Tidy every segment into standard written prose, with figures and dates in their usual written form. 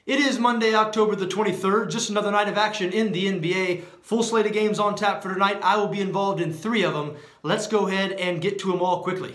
It is Monday, October the 23rd, just another night of action in the NBA. Full slate of games on tap for tonight. I will be involved in 3 of them. Let's go ahead and get to them all quickly.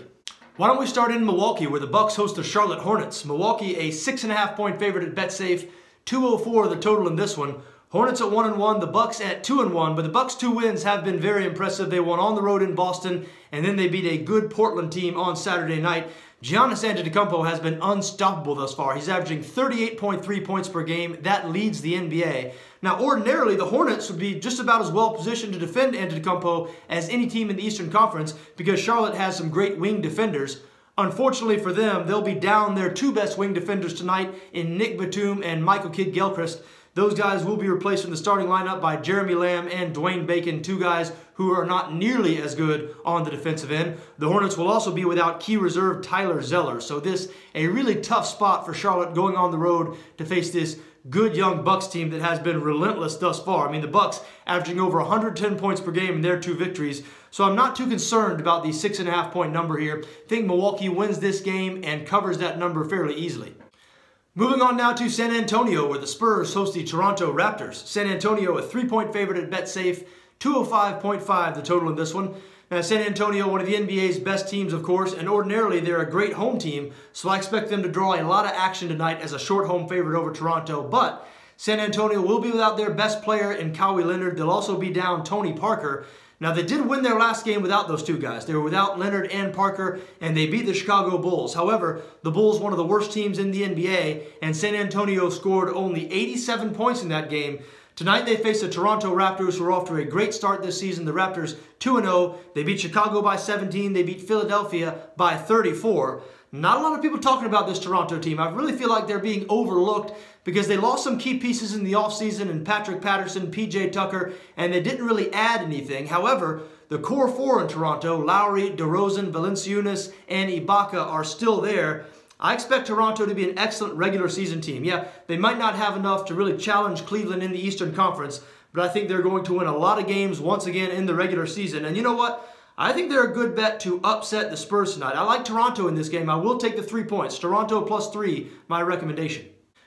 Why don't we start in Milwaukee, where the Bucks host the Charlotte Hornets. Milwaukee, a 6.5 point favorite at Betsafe. 204 the total in this one. Hornets at 1-1, the Bucks at 2-1, but the Bucks' 2 wins have been very impressive. They won on the road in Boston, and then they beat a good Portland team on Saturday night. Giannis Antetokounmpo has been unstoppable thus far. He's averaging 38.3 points per game. That leads the NBA. Now, ordinarily, the Hornets would be just about as well positioned to defend Antetokounmpo as any team in the Eastern Conference because Charlotte has some great wing defenders. Unfortunately for them, they'll be down their 2 best wing defenders tonight in Nick Batum and Michael Kidd-Gilchrist. Those guys will be replaced from the starting lineup by Jeremy Lamb and Dwayne Bacon, 2 guys who are not nearly as good on the defensive end. The Hornets will also be without key reserve Tyler Zeller. So this a really tough spot for Charlotte going on the road to face this good young Bucks team that has been relentless thus far. I mean, the Bucks averaging over 110 points per game in their 2 victories. So I'm not too concerned about the 6.5 point number here. I think Milwaukee wins this game and covers that number fairly easily. Moving on now to San Antonio, where the Spurs host the Toronto Raptors. San Antonio, a 3-point favorite at Betsafe, 205.5 the total in this one. Now, San Antonio, one of the NBA's best teams, of course, and ordinarily they're a great home team, so I expect them to draw a lot of action tonight as a short home favorite over Toronto. But San Antonio will be without their best player in Kawhi Leonard. They'll also be down Tony Parker. Now, they did win their last game without those 2 guys. They were without Leonard and Parker, and they beat the Chicago Bulls. However, the Bulls, one of the worst teams in the NBA, and San Antonio scored only 87 points in that game. Tonight, they face the Toronto Raptors, who are off to a great start this season. The Raptors 2-0. They beat Chicago by 17. They beat Philadelphia by 34. Not a lot of people talking about this Toronto team. I really feel like they're being overlooked because they lost some key pieces in the offseason in Patrick Patterson, PJ Tucker, and they didn't really add anything. However, the core 4 in Toronto, Lowry, DeRozan, Valanciunas, and Ibaka are still there. I expect Toronto to be an excellent regular season team. Yeah, they might not have enough to really challenge Cleveland in the Eastern Conference, but I think they're going to win a lot of games once again in the regular season. And you know what? I think they're a good bet to upset the Spurs tonight. I like Toronto in this game. I will take the 3 points. Toronto +3, my recommendation.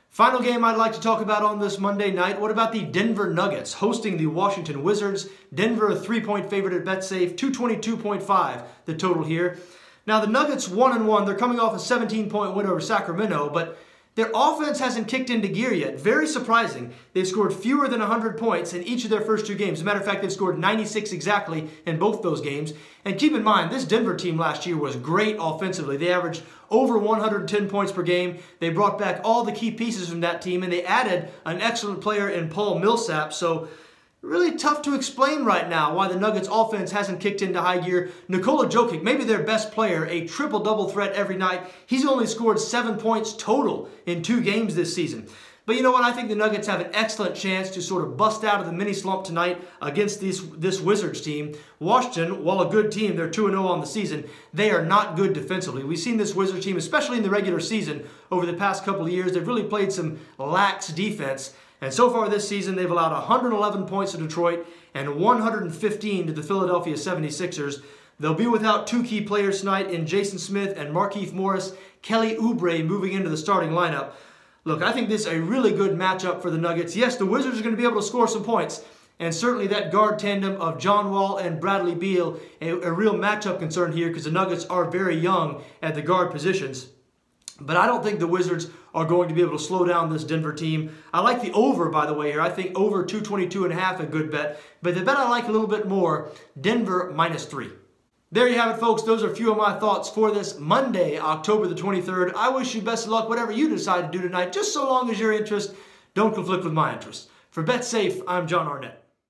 Final game I'd like to talk about on this Monday night. What about the Denver Nuggets hosting the Washington Wizards? Denver, a 3-point favorite at Betsafe, 222.5 the total here. Now, the Nuggets 1-1. They're coming off a 17-point win over Sacramento, but their offense hasn't kicked into gear yet. Very surprising. They've scored fewer than 100 points in each of their first 2 games. As a matter of fact, they've scored 96 exactly in both those games. And keep in mind, this Denver team last year was great offensively. They averaged over 110 points per game. They brought back all the key pieces from that team, and they added an excellent player in Paul Millsap. So really tough to explain right now why the Nuggets offense hasn't kicked into high gear. Nikola Jokic, maybe their best player, a triple-double threat every night. He's only scored 7 points total in 2 games this season. But you know what? I think the Nuggets have an excellent chance to sort of bust out of the mini slump tonight against this Wizards team. Washington, while a good team, they're 2-0 on the season, they are not good defensively. We've seen this Wizards team, especially in the regular season, over the past couple of years. They've really played some lax defense. And so far this season, they've allowed 111 points to Detroit and 115 to the Philadelphia 76ers. They'll be without 2 key players tonight in Jason Smith and Markieff Morris. Kelly Oubre moving into the starting lineup. Look, I think this is a really good matchup for the Nuggets. Yes, the Wizards are going to be able to score some points. And certainly that guard tandem of John Wall and Bradley Beal, a real matchup concern here because the Nuggets are very young at the guard positions. But I don't think the Wizards are going to be able to slow down this Denver team. I like the over, by the way, here. I think over 222.5 a good bet. But the bet I like a little bit more, Denver -3. There you have it, folks. Those are a few of my thoughts for this Monday, October the 23rd. I wish you best of luck, whatever you decide to do tonight, just so long as your interests don't conflict with my interests. For Betsafe, I'm John Arnett.